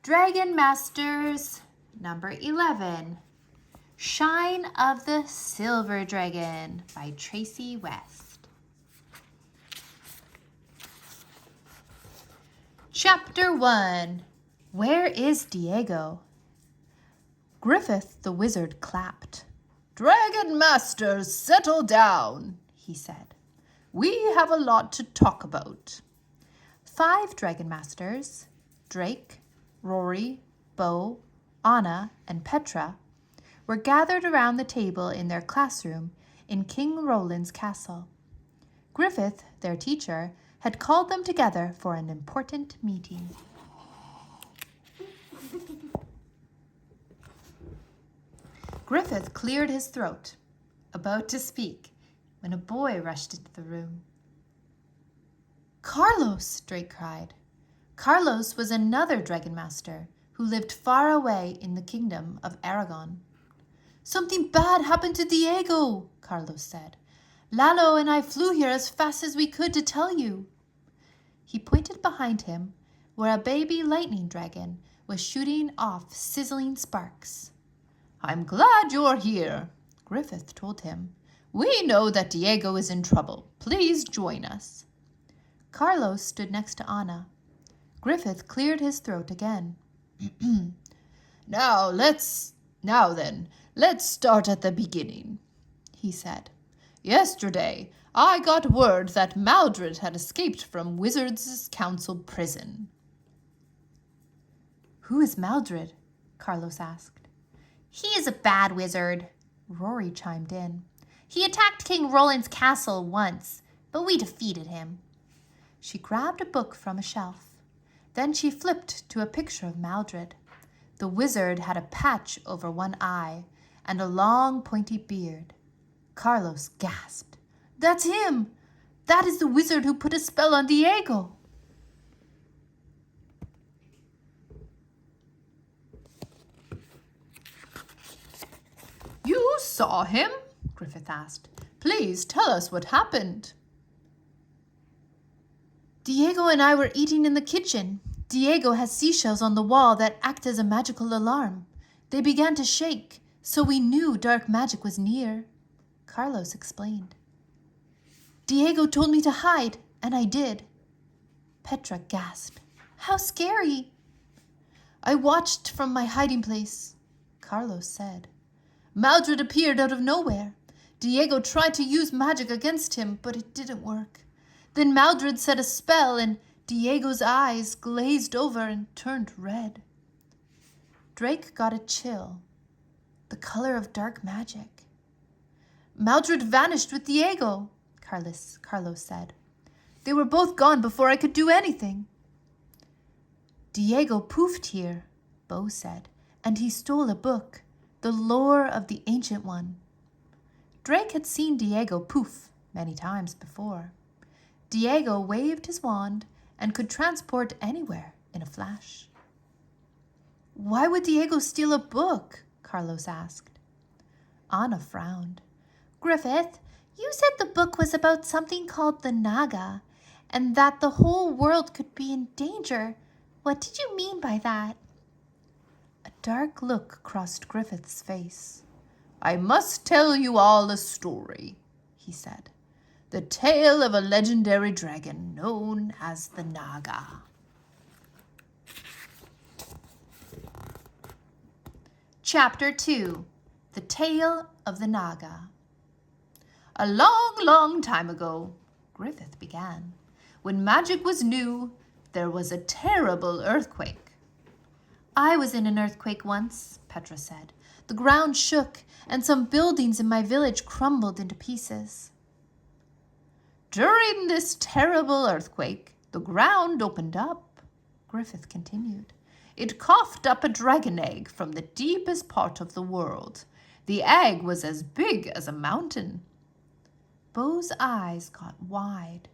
Dragon Masters, number 11, Shine of the Silver Dragon by Tracey West. Chapter 1, Where is Diego? Griffith the wizard clapped. "Dragon Masters, settle down," he said. "We have a lot to talk about." 5 Dragon Masters, Drake, Rory, Bo, Anna, and Petra, were gathered around the table in their classroom in King Roland's castle. Griffith, their teacher, had called them together for an important meeting. Griffith cleared his throat, about to speak, when a boy rushed into the room. "Carlos!" Drake cried. Carlos was another Dragon Master who lived far away in the kingdom of Aragon. "Something bad happened to Diego," Carlos said. "Lalo and I flew here as fast as we could to tell you." He pointed behind him, where a baby lightning dragon was shooting off sizzling sparks. "I'm glad you're here," Griffith told him. "We know that Diego is in trouble. Please join us." Carlos stood next to Anna. Griffith cleared his throat again. Now then, let's start at the beginning," he said. "Yesterday, I got word that Maldred had escaped from Wizards' Council prison." "Who is Maldred?" Carlos asked. "He is a bad wizard," Rory chimed in. "He attacked King Roland's castle once, but we defeated him." She grabbed a book from a shelf. Then she flipped to a picture of Maldred. The wizard had a patch over one eye and a long pointy beard. Carlos gasped. "That's him! That is the wizard who put a spell on Diego!" "You saw him?" Griffith asked. "Please tell us what happened." "Diego and I were eating in the kitchen. Diego has seashells on the wall that act as a magical alarm. They began to shake, so we knew dark magic was near," Carlos explained. "Diego told me to hide, and I did." Petra gasped. "How scary!" "I watched from my hiding place," Carlos said. "Maldred appeared out of nowhere. Diego tried to use magic against him, but it didn't work. Then Maldred said a spell, and Diego's eyes glazed over and turned red." Drake got a chill. The color of dark magic. "Maldred vanished with Diego," Carlos said. "They were both gone before I could do anything." "Diego poofed here," Bo said, "and he stole a book, The Lore of the Ancient One." Drake had seen Diego poof many times before. Diego waved his wand and could transport anywhere in a flash. "Why would Diego steal a book?" Carlos asked. Anna frowned. "Griffith, you said the book was about something called the Naga, and that the whole world could be in danger. What did you mean by that?" A dark look crossed Griffith's face. "I must tell you all a story," he said. "The tale of a legendary dragon known as the Naga." Chapter 2, The Tale of the Naga. "A long, long time ago," Griffith began, "when magic was new, there was a terrible earthquake." "I was in an earthquake once," Petra said. "The ground shook, and some buildings in my village crumbled into pieces." "During this terrible earthquake, the ground opened up," Griffith continued. "It coughed up a dragon egg from the deepest part of the world. The egg was as big as a mountain." Bo's eyes got wide.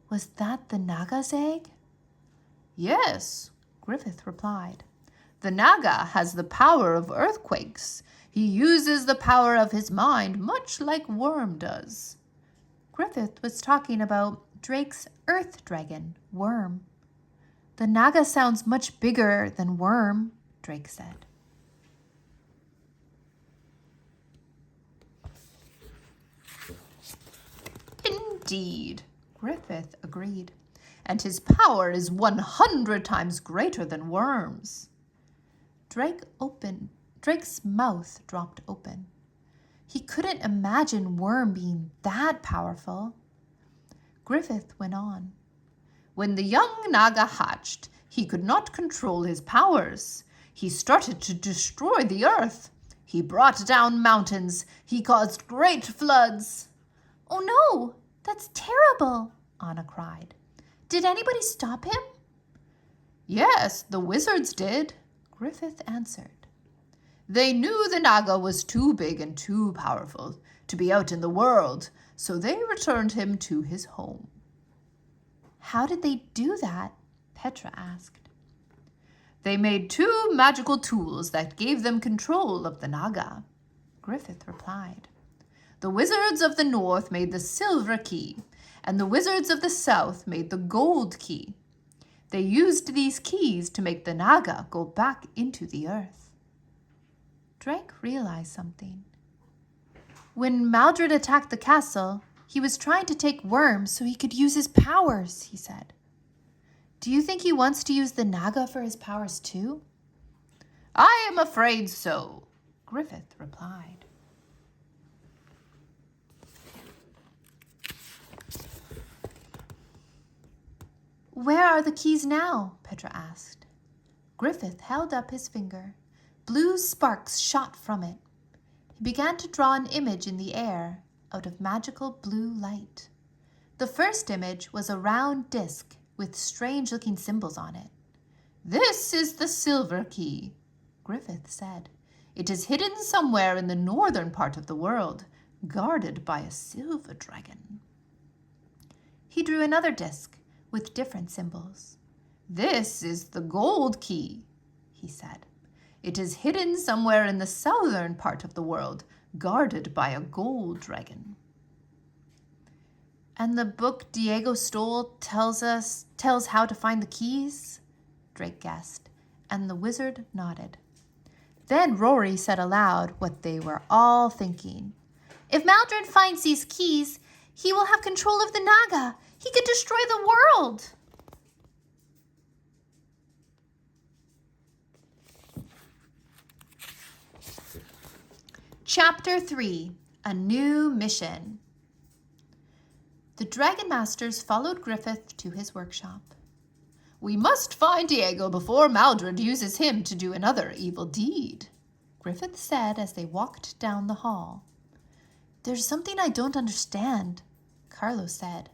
"Was that the Naga's egg?" "Yes," Griffith replied. "The Naga has the power of earthquakes. He uses the power of his mind much like Worm does." Griffith was talking about Drake's earth dragon, Worm. The Naga sounds much bigger than worm, Drake said. Indeed, Griffith agreed. And his power is 100 times greater than worms. Drake's mouth dropped open. He couldn't imagine Worm being that powerful. Griffith went on. When the young Naga hatched, he could not control his powers. He started to destroy the earth. He brought down mountains. He caused great floods. Oh no, that's terrible, Anna cried. Did anybody stop him? Yes, the wizards did, Griffith answered. They knew the Naga was too big and too powerful to be out in the world, so they returned him to his home. How did they do that? Petra asked. They made 2 magical tools that gave them control of the Naga, Griffith replied. The wizards of the north made the silver key, and the wizards of the south made the gold key. They used these keys to make the Naga go back into the earth. Drake realized something. When Maldred attacked the castle, he was trying to take Worm so he could use his powers, he said. Do you think he wants to use the Naga for his powers too? I am afraid so, Griffith replied. Where are the keys now? Petra asked. Griffith held up his finger. Blue sparks shot from it. He began to draw an image in the air out of magical blue light. The first image was a round disc with strange-looking symbols on it. This is the silver key, Griffith said. It is hidden somewhere in the northern part of the world, guarded by a silver dragon. He drew another disc with different symbols. This is the gold key, he said. It is hidden somewhere in the southern part of the world, guarded by a gold dragon. And the book Diego stole tells how to find the keys? Drake guessed, and the wizard nodded. Then Rory said aloud what they were all thinking. If Maldred finds these keys, he will have control of the Naga. He could destroy the world. Chapter 3, A New Mission. The Dragon Masters followed Griffith to his workshop. We must find Diego before Maldred uses him to do another evil deed, Griffith said as they walked down the hall. There's something I don't understand, Carlos said.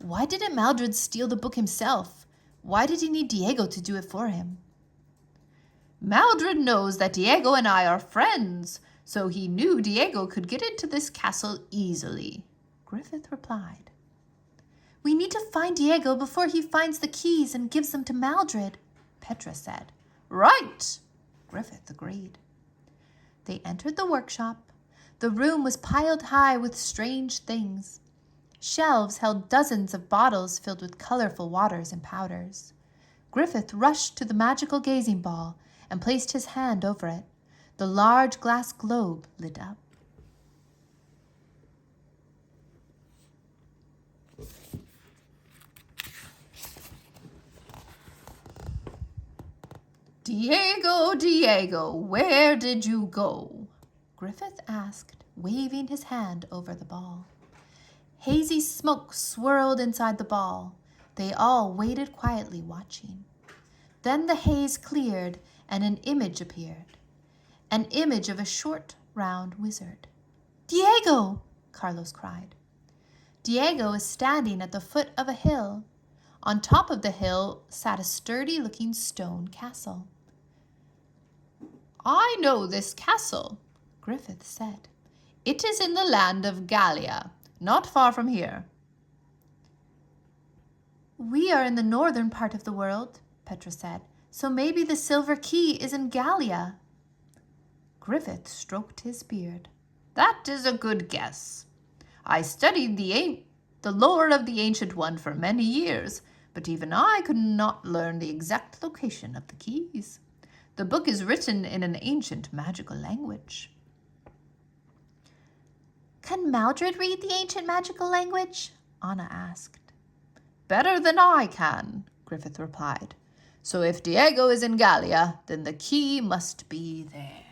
Why didn't Maldred steal the book himself? Why did he need Diego to do it for him? Maldred knows that Diego and I are friends, so he knew Diego could get into this castle easily, Griffith replied. We need to find Diego before he finds the keys and gives them to Maldred, Petra said. Right, Griffith agreed. They entered the workshop. The room was piled high with strange things. Shelves held dozens of bottles filled with colorful waters and powders. Griffith rushed to the magical gazing ball and placed his hand over it. The large glass globe lit up. Diego, Diego, where did you go? Griffith asked, waving his hand over the ball. Hazy smoke swirled inside the ball. They all waited quietly, watching. Then the haze cleared and an image appeared. An image of a short, round wizard. Diego! Carlos cried. Diego is standing at the foot of a hill. On top of the hill sat a sturdy-looking stone castle. I know this castle, Griffith said. It is in the land of Gallia, not far from here. We are in the northern part of the world, Petra said, so maybe the silver key is in Gallia. Griffith stroked his beard. That is a good guess. I studied the lore of the Ancient One for many years, but even I could not learn the exact location of the keys. The book is written in an ancient magical language." "Can Maldred read the ancient magical language?" Anna asked. "Better than I can," Griffith replied. "So if Diego is in Gallia, then the key must be there."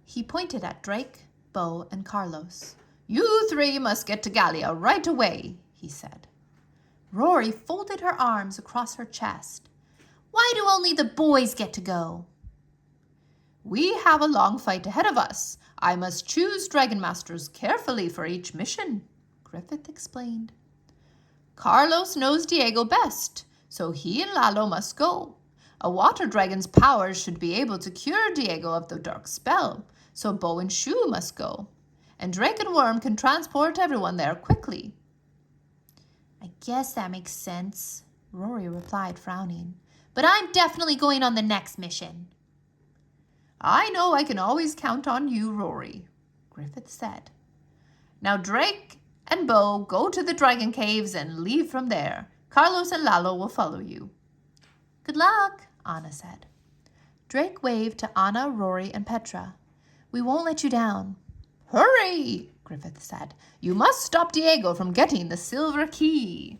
He pointed at Drake, Bo, and Carlos. "You three must get to Gallia right away," he said. Rory folded her arms across her chest. "Why do only the boys get to go?" "We have a long fight ahead of us. I must choose Dragon Masters carefully for each mission," Griffith explained. "Carlos knows Diego best, so he and Lalo must go. A water dragon's powers should be able to cure Diego of the dark spell, so Bo and Shu must go. And Drake and Worm can transport everyone there quickly." "I guess that makes sense," Rory replied, frowning. "But I'm definitely going on the next mission." "I know I can always count on you, Rory," Griffith said. "Now Drake and Bo go to the dragon caves and leave from there. Carlos and Lalo will follow you." "Good luck," Anna said. Drake waved to Anna, Rory, and Petra. "We won't let you down." "Hurry," Griffith said. "You must stop Diego from getting the silver key."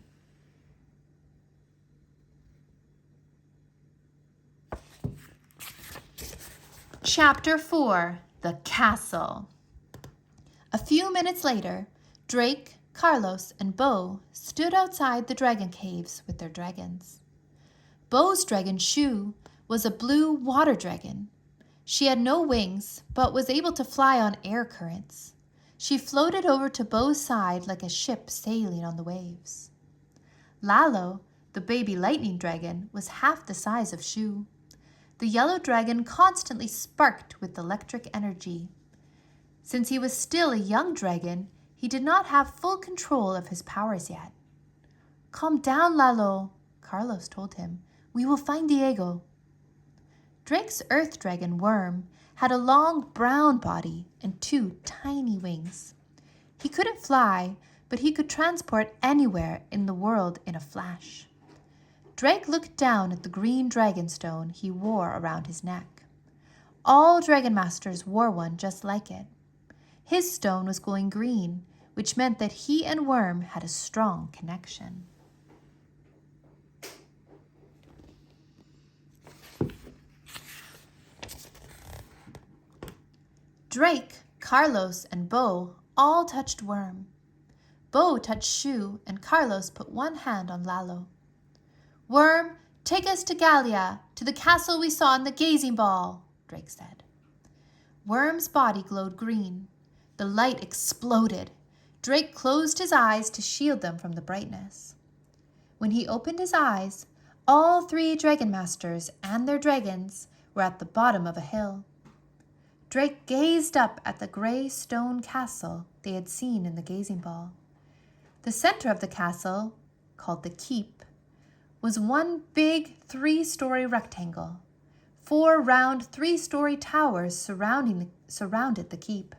Chapter 4: The Castle. A few minutes later, Drake, Carlos, and Bo stood outside the dragon caves with their dragons. Bo's dragon, Shu, was a blue water dragon. She had no wings, but was able to fly on air currents. She floated over to Bo's side like a ship sailing on the waves. Lalo, the baby lightning dragon, was half the size of Shu. The yellow dragon constantly sparked with electric energy. Since he was still a young dragon, he did not have full control of his powers yet. "Calm down, Lalo," Carlos told him. "We will find Diego." Drake's earth dragon, Worm, had a long brown body and 2 tiny wings. He couldn't fly, but he could transport anywhere in the world in a flash. Drake looked down at the green dragonstone he wore around his neck. All dragon masters wore one just like it. His stone was glowing green, which meant that he and Worm had a strong connection. Drake, Carlos, and Bo all touched Worm. Bo touched Shu, and Carlos put one hand on Lalo. "Worm, take us to Gallia, to the castle we saw in the gazing ball," Drake said. Worm's body glowed green. The light exploded. Drake closed his eyes to shield them from the brightness. When he opened his eyes, all 3 dragon masters and their dragons were at the bottom of a hill. Drake gazed up at the gray stone castle they had seen in the gazing ball. The center of the castle, called the keep, was one big 3-story rectangle. 4 round 3-story towers surrounded the keep.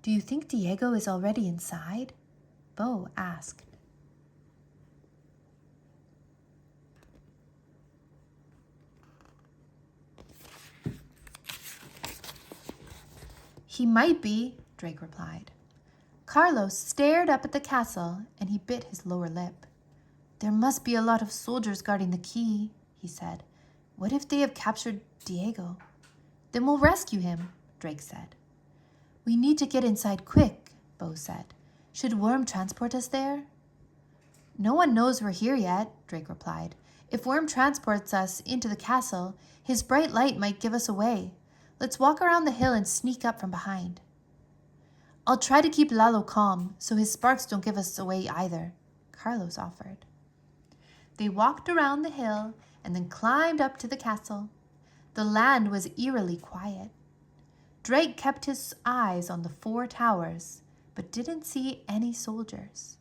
"Do you think Diego is already inside?" Bo asked. "He might be," Drake replied. Carlos stared up at the castle and he bit his lower lip. "There must be a lot of soldiers guarding the key," he said. "What if they have captured Diego?" "Then we'll rescue him," Drake said. "We need to get inside quick," Bo said. "Should Worm transport us there?" "No one knows we're here yet," Drake replied. "If Worm transports us into the castle, his bright light might give us away. Let's walk around the hill and sneak up from behind." "I'll try to keep Lalo calm, so his sparks don't give us away either," Carlos offered. They walked around the hill and then climbed up to the castle. The land was eerily quiet. Drake kept his eyes on the 4 towers, but didn't see any soldiers.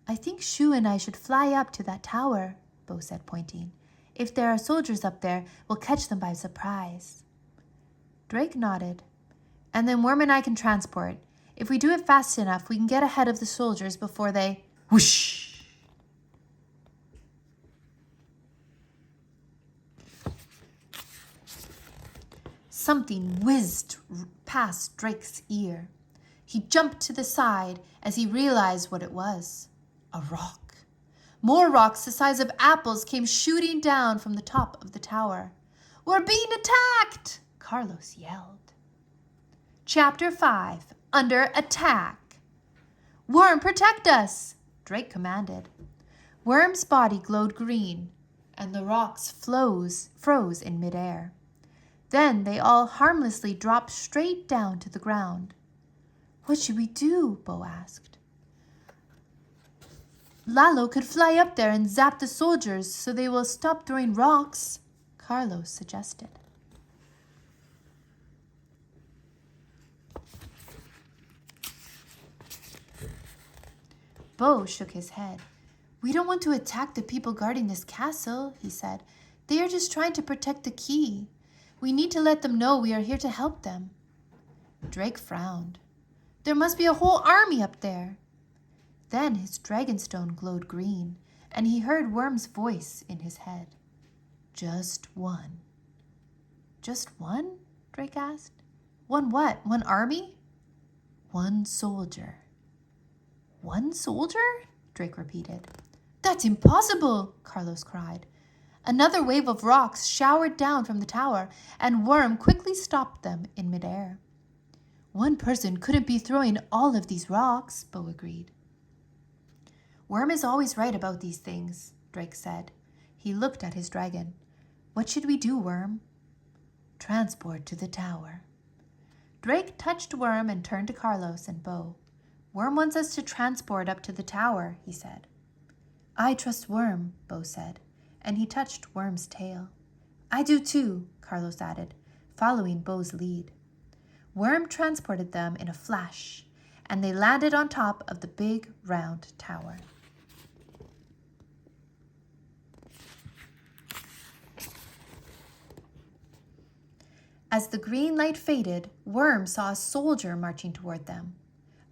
"I think Shu and I should fly up to that tower," Bo said, pointing. "If there are soldiers up there, we'll catch them by surprise." Drake nodded. "And then Worm and I can transport. If we do it fast enough, we can get ahead of the soldiers before they... Whoosh! Something whizzed past Drake's ear. He jumped to the side as he realized what it was. A rock. More rocks the size of apples came shooting down from the top of the tower. "We're being attacked!" Carlos yelled. Chapter 5. Under Attack. "Worm, protect us!" Drake commanded. Worm's body glowed green, and the rocks froze in midair. Then they all harmlessly dropped straight down to the ground. "What should we do?" Bo asked. "Lalo could fly up there and zap the soldiers so they will stop throwing rocks," Carlos suggested. Bo shook his head. "We don't want to attack the people guarding this castle," he said. "They are just trying to protect the key. We need to let them know we are here to help them." Drake frowned. "There must be a whole army up there." Then his dragonstone glowed green, and he heard Worm's voice in his head. "Just one." "Just one?" Drake asked. "One what? One army?" "One soldier." "One soldier?" Drake repeated. "That's impossible!" Carlos cried. Another wave of rocks showered down from the tower, and Worm quickly stopped them in midair. "One person couldn't be throwing all of these rocks," Bo agreed. "Worm is always right about these things," Drake said. He looked at his dragon. "What should we do, Worm?" "Transport to the tower." Drake touched Worm and turned to Carlos and Bo. "Worm wants us to transport up to the tower," he said. "I trust Worm," Bo said, and he touched Worm's tail. "I do too," Carlos added, following Bo's lead. Worm transported them in a flash, and they landed on top of the big round tower. As the green light faded, Worm saw a soldier marching toward them.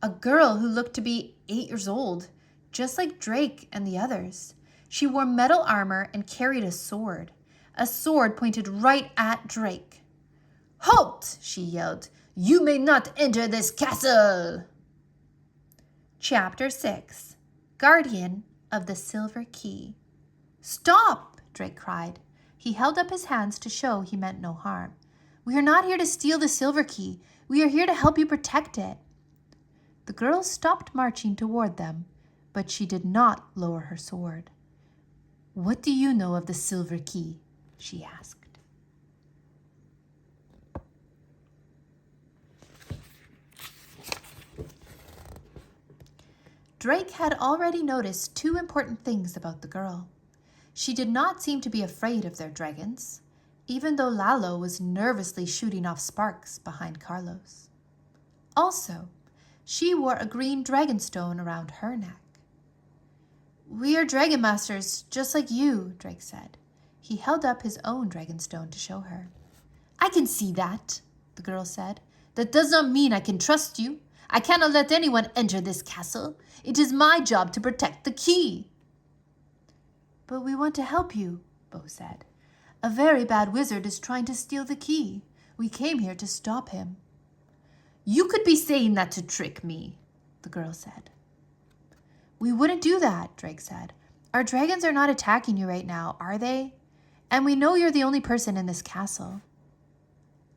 A girl who looked to be 8 years old, just like Drake and the others. She wore metal armor and carried a sword. A sword pointed right at Drake. "Halt!" she yelled. "You may not enter this castle!" Chapter 6. Guardian of the Silver Key. "Stop!" Drake cried. He held up his hands to show he meant no harm. "We are not here to steal the silver key. We are here to help you protect it." The girl stopped marching toward them, but she did not lower her sword. "What do you know of the silver key?" she asked. Drake had already noticed 2 important things about the girl. She did not seem to be afraid of their dragons, even though Lalo was nervously shooting off sparks behind Carlos. Also, she wore a green dragonstone around her neck. "We are dragon masters, just like you," Drake said. He held up his own dragonstone to show her. "I can see that," the girl said. "That does not mean I can trust you. I cannot let anyone enter this castle. It is my job to protect the key." "But we want to help you," Bo said. "A very bad wizard is trying to steal the key. We came here to stop him." "You could be saying that to trick me," the girl said. "We wouldn't do that," Drake said. "Our dragons are not attacking you right now, are they? And we know you're the only person in this castle."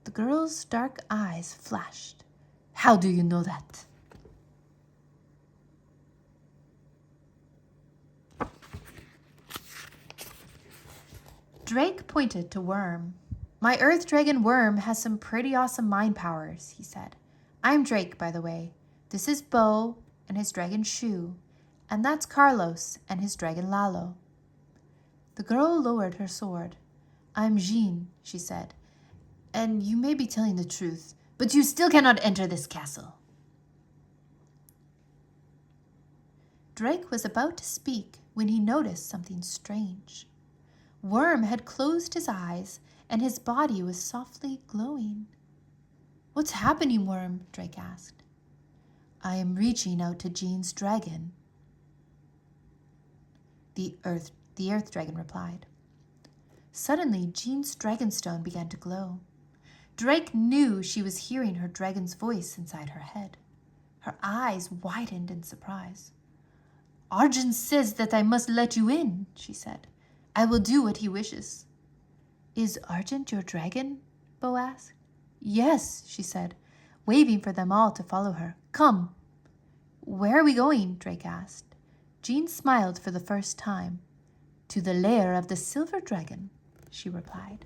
The girl's dark eyes flashed. "How do you know that?" Drake pointed to Worm. "My earth dragon Worm has some pretty awesome mind powers," he said. "I'm Drake, by the way. This is Bo and his dragon Shu, and that's Carlos and his dragon Lalo." The girl lowered her sword. "I'm Jean," she said, "and you may be telling the truth, but you still cannot enter this castle." Drake was about to speak when he noticed something strange. Worm had closed his eyes, and his body was softly glowing. "What's happening, Worm?" Drake asked. I am reaching out to Jean's dragon. The earth dragon replied. Suddenly, Jean's dragonstone began to glow. Drake knew she was hearing her dragon's voice inside her head. Her eyes widened in surprise. Argent says that I must let you in, she said. I will do what he wishes. Is Argent your dragon? Bo asked. Yes, she said, waving for them all to follow her. Come. Where are we going? Drake asked. Jean smiled for the first time. To the lair of the silver dragon, she replied.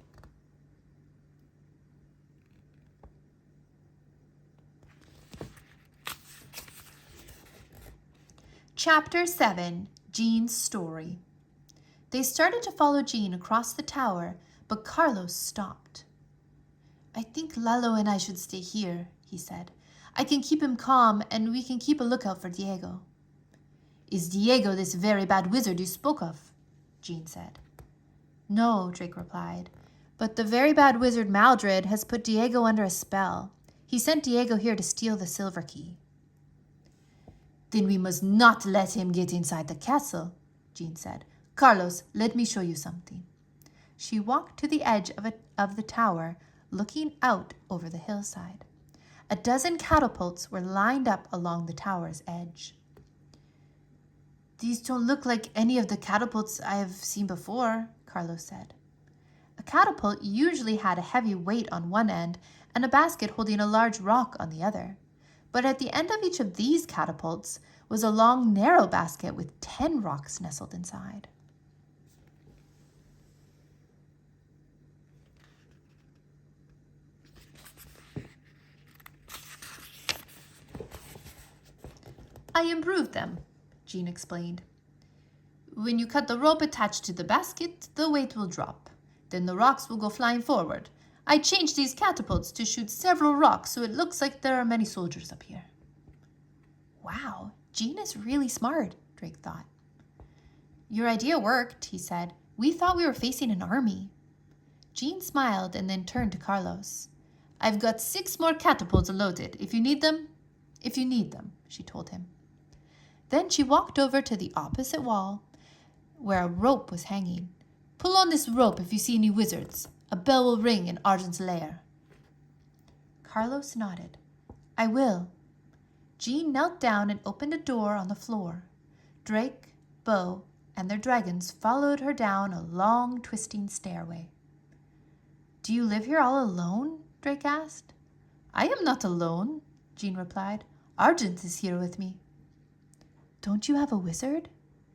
Chapter 7, Jean's Story. They started to follow Jean across the tower, but Carlos stopped. I think Lalo and I should stay here, he said. I can keep him calm, and we can keep a lookout for Diego. Is Diego this very bad wizard you spoke of? Jean said. No, Drake replied, but the very bad wizard Maldred has put Diego under a spell. He sent Diego here to steal the silver key. Then we must not let him get inside the castle, Jean said. Carlos, let me show you something. She walked to the edge of the tower, looking out over the hillside. A dozen catapults were lined up along the tower's edge. These don't look like any of the catapults I have seen before, Carlos said. A catapult usually had a heavy weight on one end and a basket holding a large rock on the other. But at the end of each of these catapults was a long, narrow basket with 10 rocks nestled inside. I improved them, Jean explained. When you cut the rope attached to the basket, the weight will drop. Then the rocks will go flying forward. I changed these catapults to shoot several rocks so it looks like there are many soldiers up here. Wow, Jean is really smart, Drake thought. Your idea worked, he said. We thought we were facing an army. Jean smiled and then turned to Carlos. I've got 6 more catapults loaded. If you need them, she told him. Then she walked over to the opposite wall where a rope was hanging. Pull on this rope if you see any wizards. A bell will ring in Argent's lair. Carlos nodded. I will. Jean knelt down and opened a door on the floor. Drake, Bo, and their dragons followed her down a long, twisting stairway. Do you live here all alone? Drake asked. I am not alone, Jean replied. Argent is here with me. Don't you have a wizard?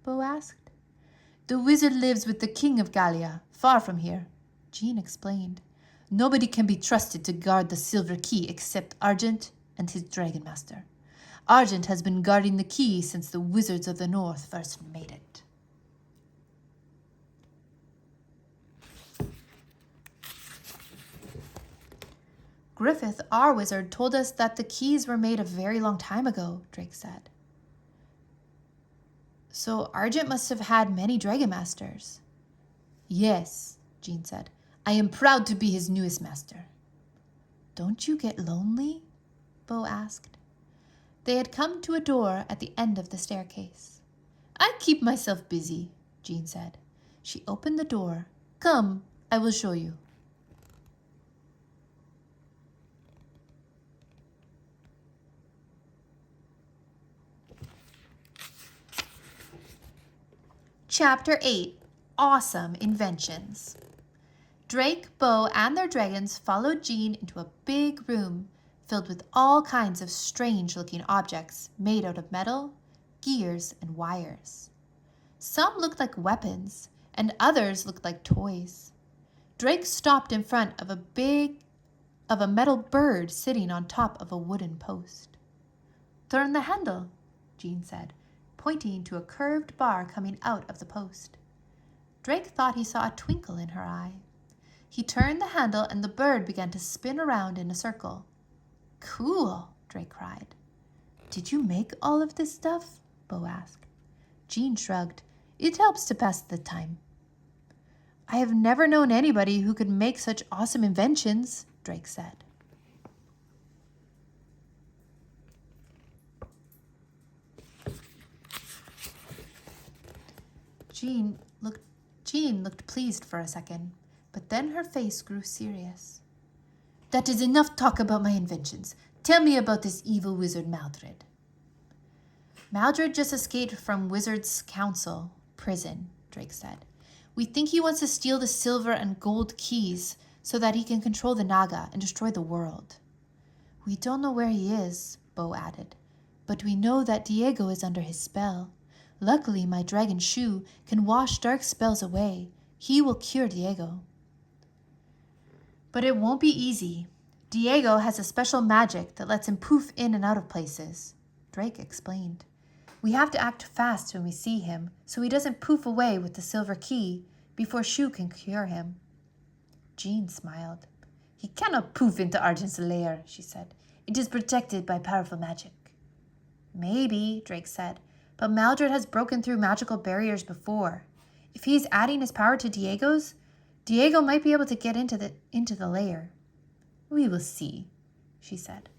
Bo asked. The wizard lives with the king of Gallia, far from here, Jean explained. Nobody can be trusted to guard the silver key except Argent and his dragon master. Argent has been guarding the key since the wizards of the north first made it. Griffith, our wizard, told us that the keys were made a very long time ago, Drake said. So Argent must have had many dragon masters. Yes, Jean said. I am proud to be his newest master. Don't you get lonely? Bo asked. They had come to a door at the end of the staircase. I keep myself busy, Jean said. She opened the door. Come, I will show you. Chapter 8, Awesome Inventions. Drake, Bo, and their dragons followed Jean into a big room filled with all kinds of strange-looking objects made out of metal, gears, and wires. Some looked like weapons, and others looked like toys. Drake stopped in front of a metal bird sitting on top of a wooden post. Turn the handle, Jean said, pointing to a curved bar coming out of the post. Drake thought he saw a twinkle in her eye. He turned the handle and the bird began to spin around in a circle. Cool, Drake cried. Did you make all of this stuff? Bo asked. Jean shrugged. It helps to pass the time. I have never known anybody who could make such awesome inventions, Drake said. Jean looked pleased for a second, but then her face grew serious. That is enough talk about my inventions. Tell me about this evil wizard Maldred. Maldred just escaped from Wizard's Council prison, Drake said. We think he wants to steal the silver and gold keys so that he can control the Naga and destroy the world. We don't know where he is, Bo added, but we know that Diego is under his spell. Luckily, my dragon Shu can wash dark spells away. He will cure Diego. But it won't be easy. Diego has a special magic that lets him poof in and out of places, Drake explained. We have to act fast when we see him, so he doesn't poof away with the silver key before Shu can cure him. Jean smiled. He cannot poof into Argent's lair, she said. It is protected by powerful magic. Maybe, Drake said, but Maldred has broken through magical barriers before. If he is adding his power to Diego's, Diego might be able to get into the lair. We will see, she said.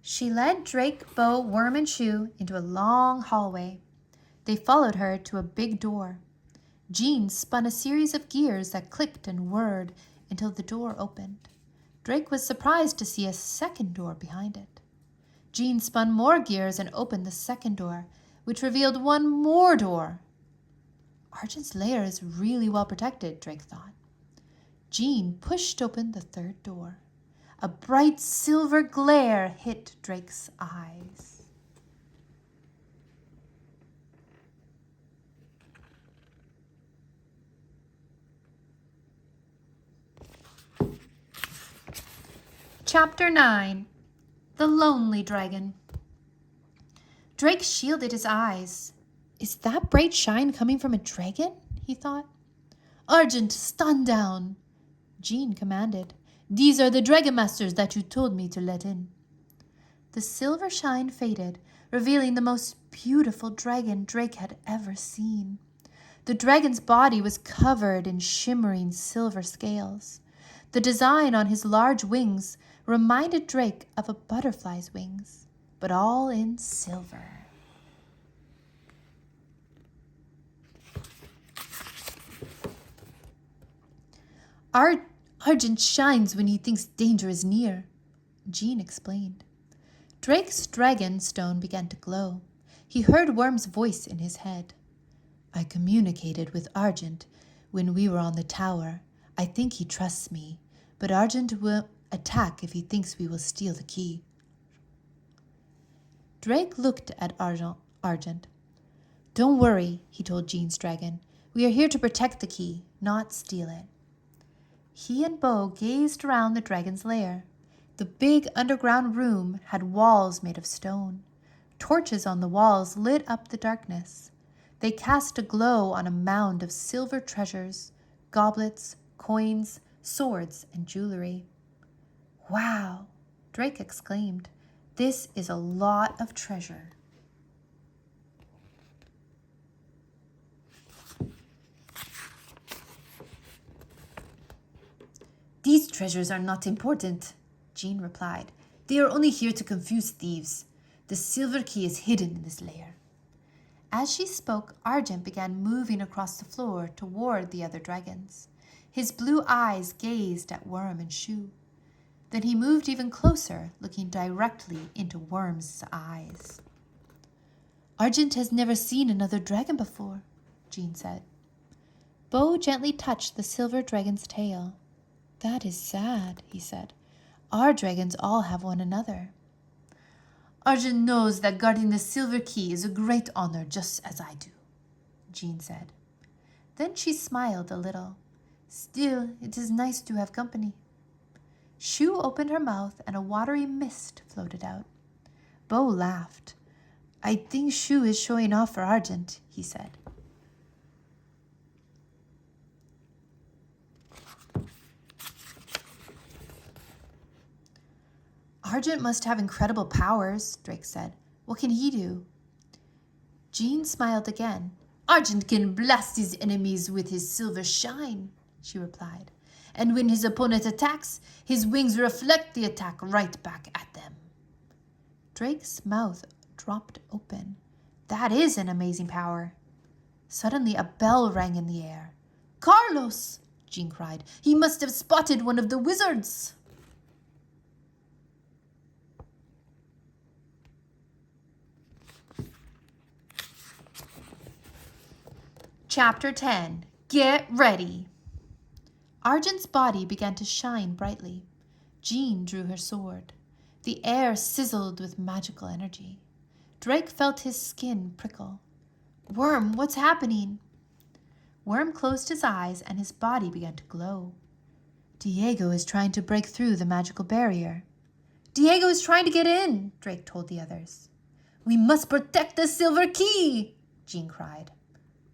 She led Drake, Bo, Worm, and Shu into a long hallway. They followed her to a big door. Jean spun a series of gears that clicked and whirred until the door opened. Drake was surprised to see a second door behind it. Jean spun more gears and opened the second door, which revealed one more door. Argent's lair is really well protected, Drake thought. Jean pushed open the third door. A bright silver glare hit Drake's eyes. Chapter 9. The Lonely Dragon. Drake shielded his eyes. Is that bright shine coming from a dragon? He thought. Argent, stand down, Jean commanded. These are the dragon masters that you told me to let in. The silver shine faded, revealing the most beautiful dragon Drake had ever seen. The dragon's body was covered in shimmering silver scales. The design on his large wings reminded Drake of a butterfly's wings, but all in silver. Argent shines when he thinks danger is near, Jean explained. Drake's dragon stone began to glow. He heard Worm's voice in his head. I communicated with Argent when we were on the tower. I think he trusts me, but Argent will attack if he thinks we will steal the key. Drake looked at Argent. Don't worry, he told Jean's dragon. We are here to protect the key, not steal it. He and Bo gazed around the dragon's lair. The big underground room had walls made of stone. Torches on the walls lit up the darkness. They cast a glow on a mound of silver treasures, goblets, coins, swords, and jewelry. Wow, Drake exclaimed. This is a lot of treasure. These treasures are not important, Jean replied. They are only here to confuse thieves. The silver key is hidden in this lair. As she spoke, Argent began moving across the floor toward the other dragons. His blue eyes gazed at Worm and Shu. Then he moved even closer, looking directly into Worm's eyes. Argent has never seen another dragon before, Jean said. Bo gently touched the silver dragon's tail. That is sad, he said. Our dragons all have one another. Argent knows that guarding the silver key is a great honor, just as I do, Jean said. Then she smiled a little. Still, it is nice to have company. Shu opened her mouth and a watery mist floated out. Bo laughed. I think Shu is showing off for Argent, he said. Argent must have incredible powers, Drake said. What can he do? Jean smiled again. Argent can blast his enemies with his silver shine, she replied. and when his opponent attacks, his wings reflect the attack right back at them. Drake's mouth dropped open. That is an amazing power. Suddenly, a bell rang in the air. "Carlos!" Jean cried. "He must have spotted one of the wizards." Chapter 10. Get ready. Argent's body began to shine brightly. Jean drew her sword. The air sizzled with magical energy. Drake felt his skin prickle. "Worm, what's happening?" Worm closed his eyes and his body began to glow. "Diego is trying to break through the magical barrier." "Diego is trying to get in," Drake told the others. "We must protect the silver key," Jean cried.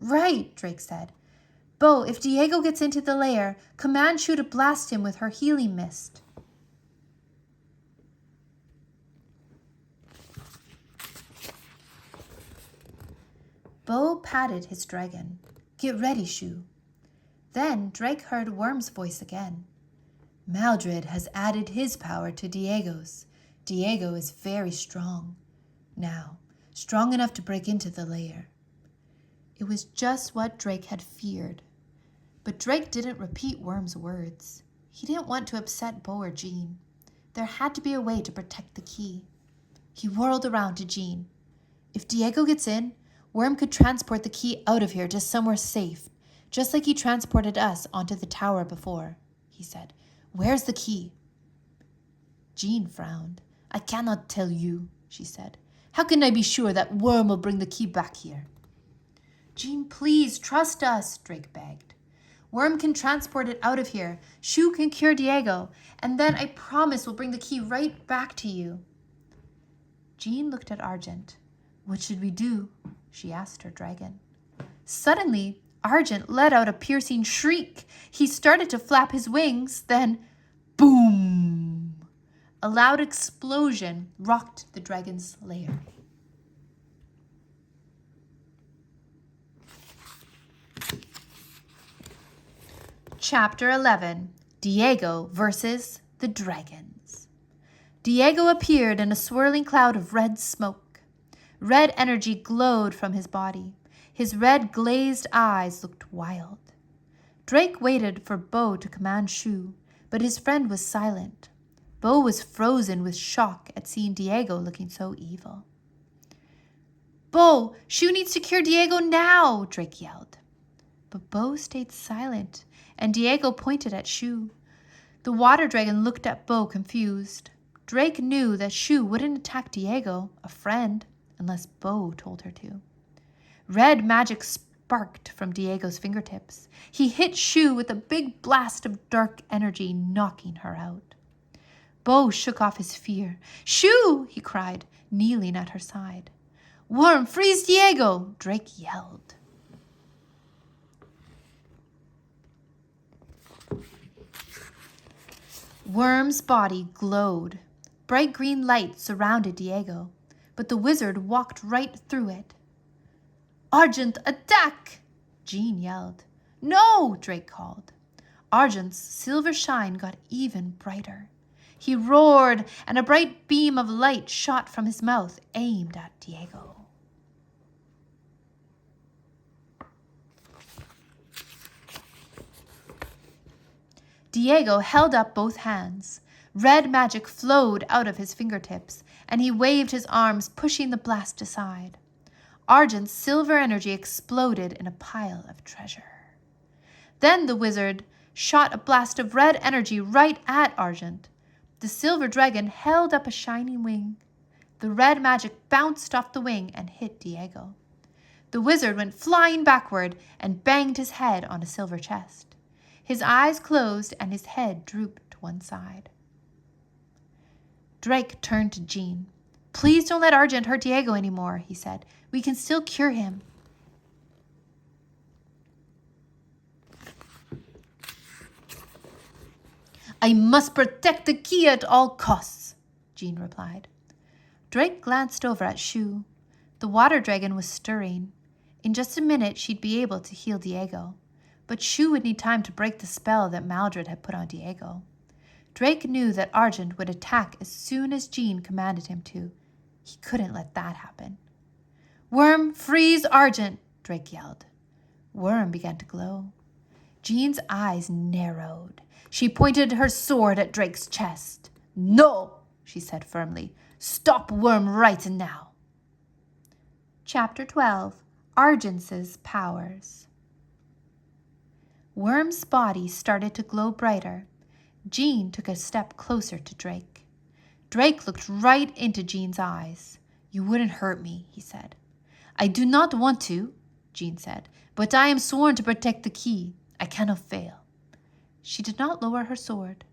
"Right," Drake said. "Bo, if Diego gets into the lair, command Shu to blast him with her healing mist." Bo patted his dragon. "Get ready, Shu." Then Drake heard Worm's voice again. "Maldred has added his power to Diego's. Diego is very strong. Now, strong enough to break into the lair." It was just what Drake had feared. But Drake didn't repeat Worm's words. He didn't want to upset Bo or Jean. There had to be a way to protect the key. He whirled around to Jean. "If Diego gets in, Worm could transport the key out of here to somewhere safe, just like he transported us onto the tower before," he said. "Where's the key?" Jean frowned. "I cannot tell you," she said. "How can I be sure that Worm will bring the key back here?" "Jean, please trust us," Drake begged. "Worm can transport it out of here. Shu can cure Diego, and then I promise we'll bring the key right back to you." Jean looked at Argent. "What should we do?" she asked her dragon. Suddenly, Argent let out a piercing shriek. He started to flap his wings, then boom! A loud explosion rocked the dragon's lair. Chapter 11. Diego versus the Dragons. Diego appeared in a swirling cloud of red smoke. Red energy glowed from his body. His red glazed eyes looked wild. Drake waited for Bo to command Shu, but his friend was silent. Bo was frozen with shock at seeing Diego looking so evil. "Bo, Shu needs to cure Diego now," Drake yelled. But Bo stayed silent, and Diego pointed at Shu. The water dragon looked at Bo confused. Drake knew that Shu wouldn't attack Diego, a friend, unless Bo told her to. Red magic sparked from Diego's fingertips. He hit Shu with a big blast of dark energy, knocking her out. Bo shook off his fear. "Shu!" he cried, kneeling at her side. "Worm, freeze Diego!" Drake yelled. Worm's body glowed. Bright green light surrounded Diego, but the wizard walked right through it. "Argent, attack!" Jean yelled. "No!" Drake called. Argent's silver shine got even brighter. He roared, and a bright beam of light shot from his mouth, aimed at Diego. Diego held up both hands. Red magic flowed out of his fingertips, and he waved his arms, pushing the blast aside. Argent's silver energy exploded in a pile of treasure. Then the wizard shot a blast of red energy right at Argent. The silver dragon held up a shining wing. The red magic bounced off the wing and hit Diego. The wizard went flying backward and banged his head on a silver chest. His eyes closed and his head drooped to one side. Drake turned to Jean. "Please don't let Argent hurt Diego anymore," he said. "We can still cure him." "I must protect the key at all costs," Jean replied. Drake glanced over at Shu. The water dragon was stirring. In just a minute, she'd be able to heal Diego. But Shu would need time to break the spell that Maldred had put on Diego. Drake knew that Argent would attack as soon as Jean commanded him to. He couldn't let that happen. "Worm, freeze Argent!" Drake yelled. Worm began to glow. Jean's eyes narrowed. She pointed her sword at Drake's chest. "No," she said firmly. "Stop Worm right now." Chapter 12. Argent's Powers. Worm's body started to glow brighter. Jean took a step closer to Drake. Drake looked right into Jean's eyes. "You wouldn't hurt me," he said. "I do not want to," Jean said, "but I am sworn to protect the key. I cannot fail." She did not lower her sword.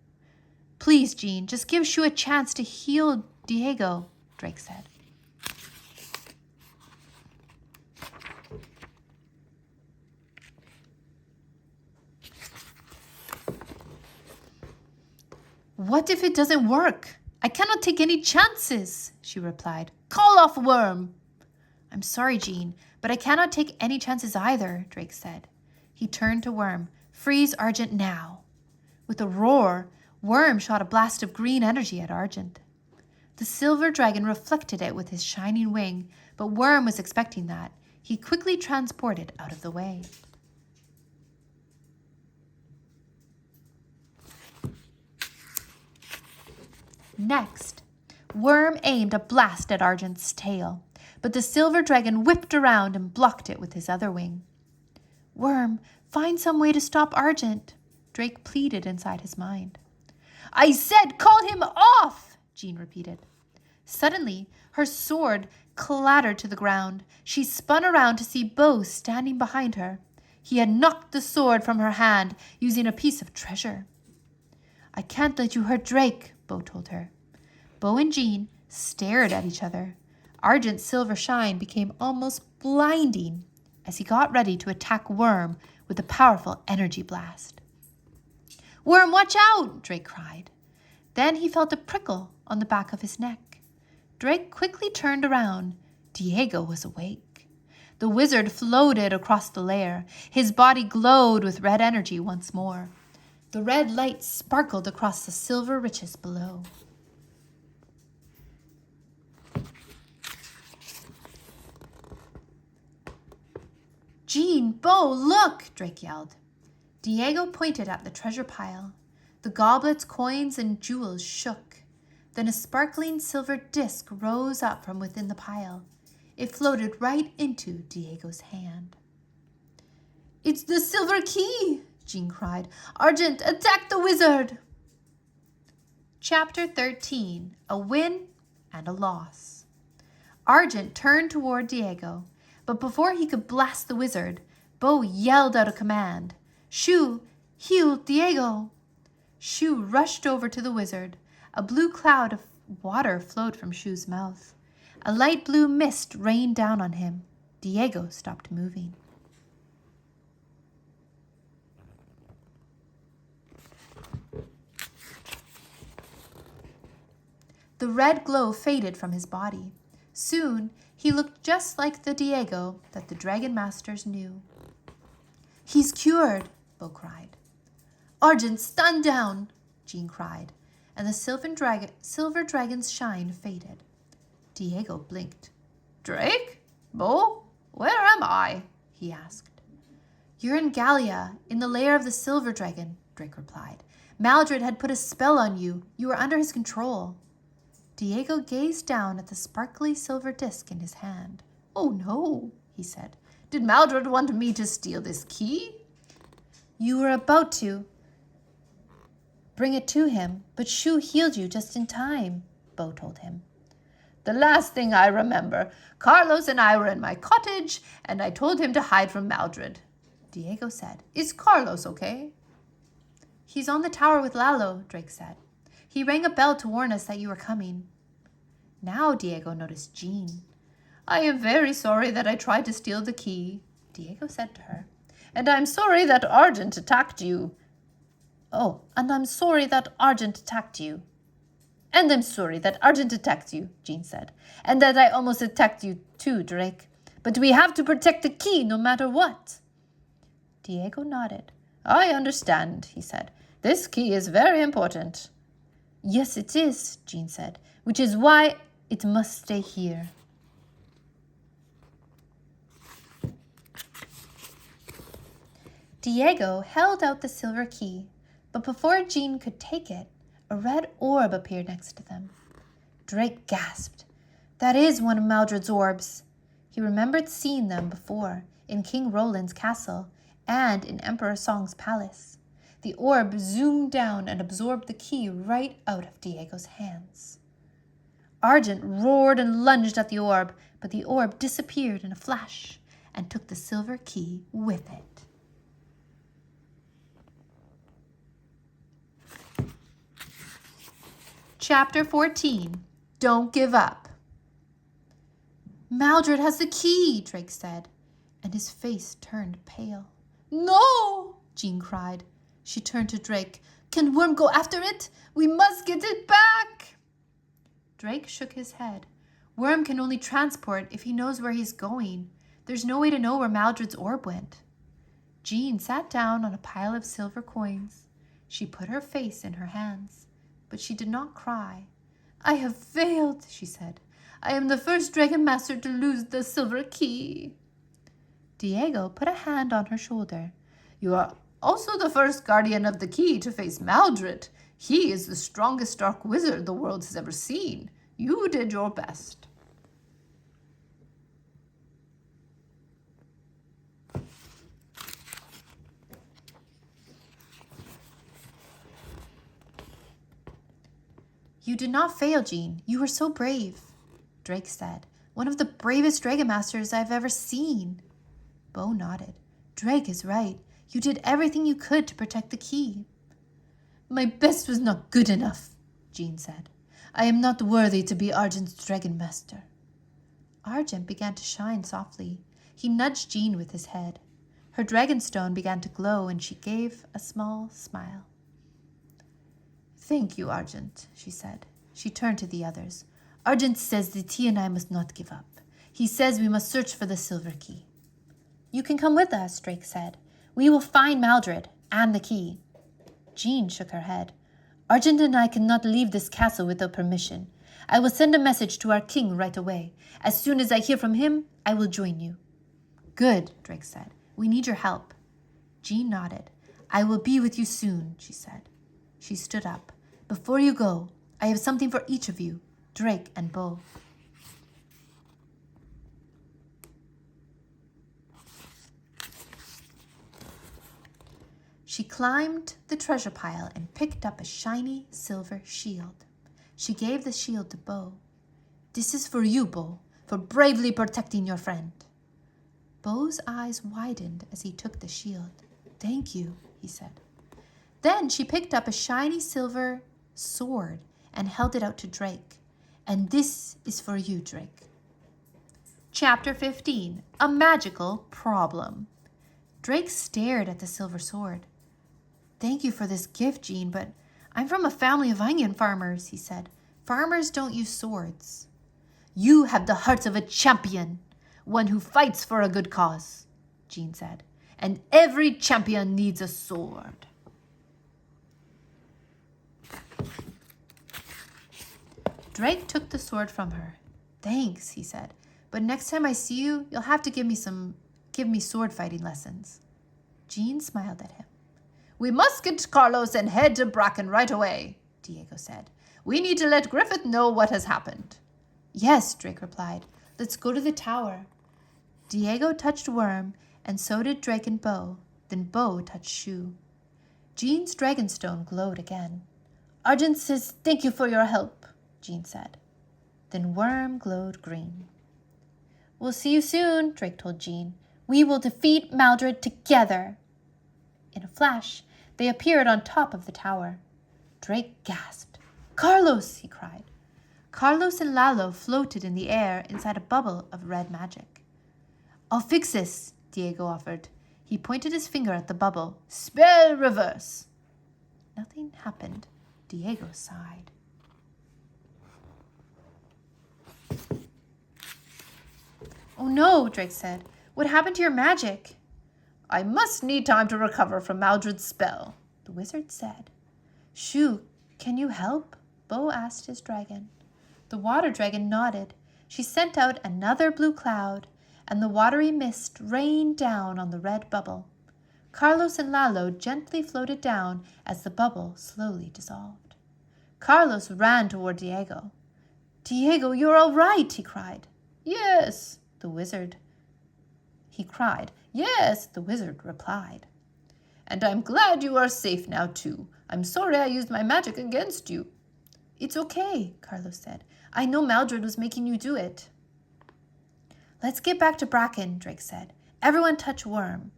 "Please, Jean, just give Shu a chance to heal Diego," Drake said. "What if it doesn't work? I cannot take any chances," she replied. "Call off Worm." "I'm sorry, Jean, but I cannot take any chances either," Drake said. He turned to Worm. "Freeze Argent now." With a roar, Worm shot a blast of green energy at Argent. The silver dragon reflected it with his shining wing, but Worm was expecting that. He quickly transported out of the way. Next, Worm aimed a blast at Argent's tail, but the silver dragon whipped around and blocked it with his other wing. "Worm, find some way to stop Argent," Drake pleaded inside his mind. "I said call him off," Jean repeated. Suddenly, her sword clattered to the ground. She spun around to see Bo standing behind her. He had knocked the sword from her hand using a piece of treasure. "I can't let you hurt Drake," Bo told her. Bo and Jean stared at each other. Argent's silver shine became almost blinding as he got ready to attack Worm with a powerful energy blast. "Worm, watch out!" Drake cried. Then he felt a prickle on the back of his neck. Drake quickly turned around. Diego was awake. The wizard floated across the lair. His body glowed with red energy once more. The red light sparkled across the silver riches below. "Jean, Bo, look!" Drake yelled. Diego pointed at the treasure pile. The goblets, coins, and jewels shook. Then a sparkling silver disc rose up from within the pile. It floated right into Diego's hand. "It's the silver key!" Jean cried. "Argent, attack the wizard!" Chapter 13. A Win and a Loss. Argent turned toward Diego, but before he could blast the wizard, Bo yelled out a command. "Shu, heal Diego!" Shu rushed over to the wizard. A blue cloud of water flowed from Shu's mouth. A light blue mist rained down on him. Diego stopped moving. The red glow faded from his body. Soon, he looked just like the Diego that the Dragon Masters knew. "He's cured," Bo cried. "Argent, stand down," Jean cried, and the silver dragon's shine faded. Diego blinked. "Drake? Bo? Where am I?" he asked. "You're in Gallia, in the lair of the silver dragon," Drake replied. "Maldred had put a spell on you. You were under his control." Diego gazed down at the sparkly silver disc in his hand. "Oh no," he said. "Did Maldred want me to steal this key?" "You were about to bring it to him, but Shu healed you just in time," Bo told him. "The last thing I remember, Carlos and I were in my cottage, and I told him to hide from Maldred," Diego said. "Is Carlos okay?" "He's on the tower with Lalo," Drake said. "He rang a bell to warn us that you were coming." Now Diego noticed Jean. "I am very sorry that I tried to steal the key," Diego said to her. "And I'm sorry that Argent attacked you." "Oh, and I'm sorry that Argent attacked you." "And I'm sorry that Argent attacked you," Jean said. "And that I almost attacked you too, Drake. But we have to protect the key no matter what." Diego nodded. I understand, he said. This key is very important. Yes, it is, Jean said, which is why it must stay here. Diego held out the silver key, but before Jean could take it, a red orb appeared next to them. Drake gasped. That is one of Maldred's orbs. He remembered seeing them before in King Roland's castle and in Emperor Song's palace. The orb zoomed down and absorbed the key right out of Diego's hands. Argent roared and lunged at the orb, but the orb disappeared in a flash and took the silver key with it. Chapter 14. Don't give up. Maldred has the key, Drake said, and his face turned pale. No, Jean cried. She turned to Drake. Can Worm go after it? We must get it back. Drake shook his head. Worm can only transport if he knows where he's going. There's no way to know where Maldred's orb went. Jean sat down on a pile of silver coins. She put her face in her hands, but she did not cry. I have failed, she said. I am the first dragon master to lose the silver key. Diego put a hand on her shoulder. You are also the first guardian of the key to face Maldred. He is the strongest dark wizard the world has ever seen. You did your best. You did not fail, Jean. You were so brave, Drake said. One of the bravest dragon masters I've ever seen. Bo nodded. Drake is right. You did everything you could to protect the key. My best was not good enough, Jean said. I am not worthy to be Argent's dragon master. Argent began to shine softly. He nudged Jean with his head. Her dragonstone began to glow and she gave a small smile. Thank you, Argent, she said. She turned to the others. Argent says that he and I must not give up. He says we must search for the silver key. You can come with us, Drake said. We will find Maldred and the key. Jean shook her head. Argent and I cannot leave this castle without permission. I will send a message to our king right away. As soon as I hear from him, I will join you. Good, Drake said. We need your help. Jean nodded. I will be with you soon, she said. She stood up. Before you go, I have something for each of you, Drake and Bo. She climbed the treasure pile and picked up a shiny silver shield. She gave the shield to Bo. This is for you, Bo, for bravely protecting your friend. Bo's eyes widened as he took the shield. Thank you, he said. Then she picked up a shiny silver sword and held it out to Drake. And this is for you, Drake. Chapter 15. A Magical Problem. Drake stared at the silver sword. Thank you for this gift, Jean, but I'm from a family of onion farmers, he said. Farmers don't use swords. You have the heart of a champion, one who fights for a good cause, Jean said. And every champion needs a sword. Drake took the sword from her. Thanks, he said. But next time I see you, you'll have to give me sword fighting lessons. Jean smiled at him. We must get Carlos and head to Bracken right away, Diego said. We need to let Griffith know what has happened. Yes, Drake replied. Let's go to the tower. Diego touched Worm, and so did Drake and Bo. Then Bo touched Shu. Jean's dragonstone glowed again. Argent says thank you for your help, Jean said. Then Worm glowed green. We'll see you soon, Drake told Jean. We will defeat Maldred together. In a flash, they appeared on top of the tower. Drake gasped. Carlos, he cried. Carlos and Lalo floated in the air inside a bubble of red magic. I'll fix this, Diego offered. He pointed his finger at the bubble. Spell reverse. Nothing happened. Diego sighed. Oh no, Drake said. What happened to your magic? I must need time to recover from Maldred's spell, the wizard said. Shoo, can you help? Bo asked his dragon. The water dragon nodded. She sent out another blue cloud, and the watery mist rained down on the red bubble. Carlos and Lalo gently floated down as the bubble slowly dissolved. Carlos ran toward Diego. Diego, you're all right, he cried. Yes, the wizard replied. And I'm glad you are safe now, too. I'm sorry I used my magic against you. It's okay, Carlos said. I know Maldred was making you do it. Let's get back to Bracken, Drake said. Everyone touch Worm.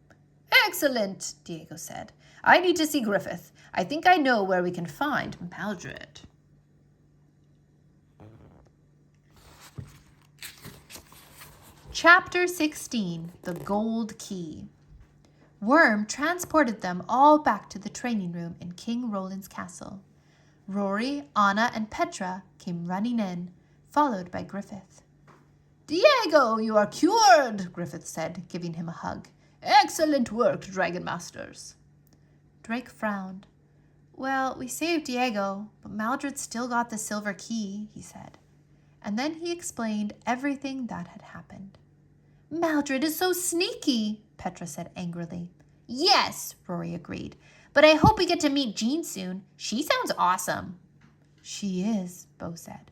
Excellent, Diego said. I need to see Griffith. I think I know where we can find Maldred. Chapter 16, The Gold Key. Worm transported them all back to the training room in King Roland's castle. Rory, Anna, and Petra came running in, followed by Griffith. Diego, you are cured, Griffith said, giving him a hug. Excellent work, Dragon Masters. Drake frowned. Well, we saved Diego, but Maldred still got the silver key, he said. And then he explained everything that had happened. Maldred is so sneaky, Petra said angrily. Yes, Rory agreed. But I hope we get to meet Jean soon. She sounds awesome. She is, Bo said.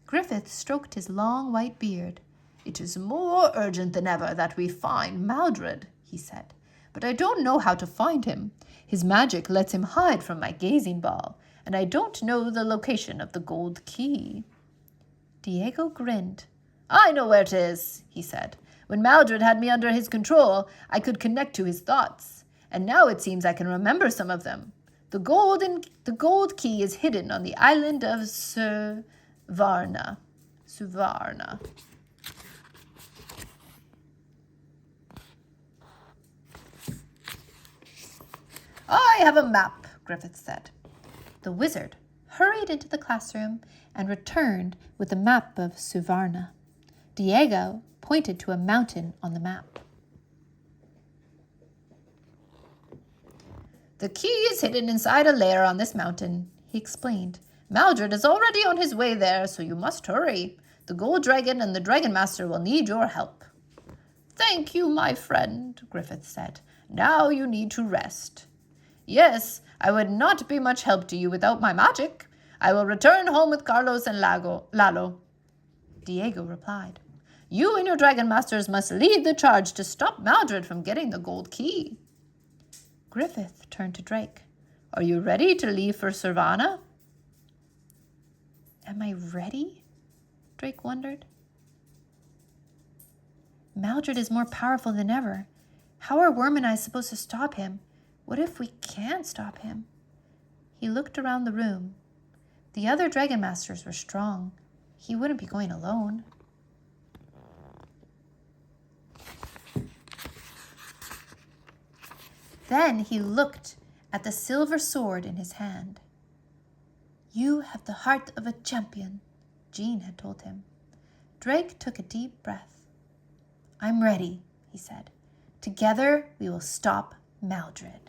Griffith stroked his long white beard. It is more urgent than ever that we find Maldred, he said. But I don't know how to find him. His magic lets him hide from my gazing ball, and I don't know the location of the gold key. Diego grinned. I know where it is, he said. When Maldred had me under his control, I could connect to his thoughts, and now it seems I can remember some of them. The gold key is hidden on the island of Suvarna. I have a map, Griffith said. The wizard hurried into the classroom and returned with a map of Suvarna. Diego pointed to a mountain on the map. The key is hidden inside a lair on this mountain, he explained. Maldred is already on his way there, so you must hurry. The gold dragon and the dragon master will need your help. Thank you, my friend, Griffith said. Now you need to rest. Yes, I would not be much help to you without my magic. I will return home with Carlos and Lalo. Diego replied. You and your dragon masters must lead the charge to stop Maldred from getting the gold key. Griffith turned to Drake. Are you ready to leave for Suvarna? Am I ready? Drake wondered. Maldred is more powerful than ever. How are Worm and I supposed to stop him? What if we can't stop him? He looked around the room. The other dragon masters were strong. He wouldn't be going alone. Then he looked at the silver sword in his hand. You have the heart of a champion, Jean had told him. Drake took a deep breath. I'm ready, he said. Together we will stop Maldred.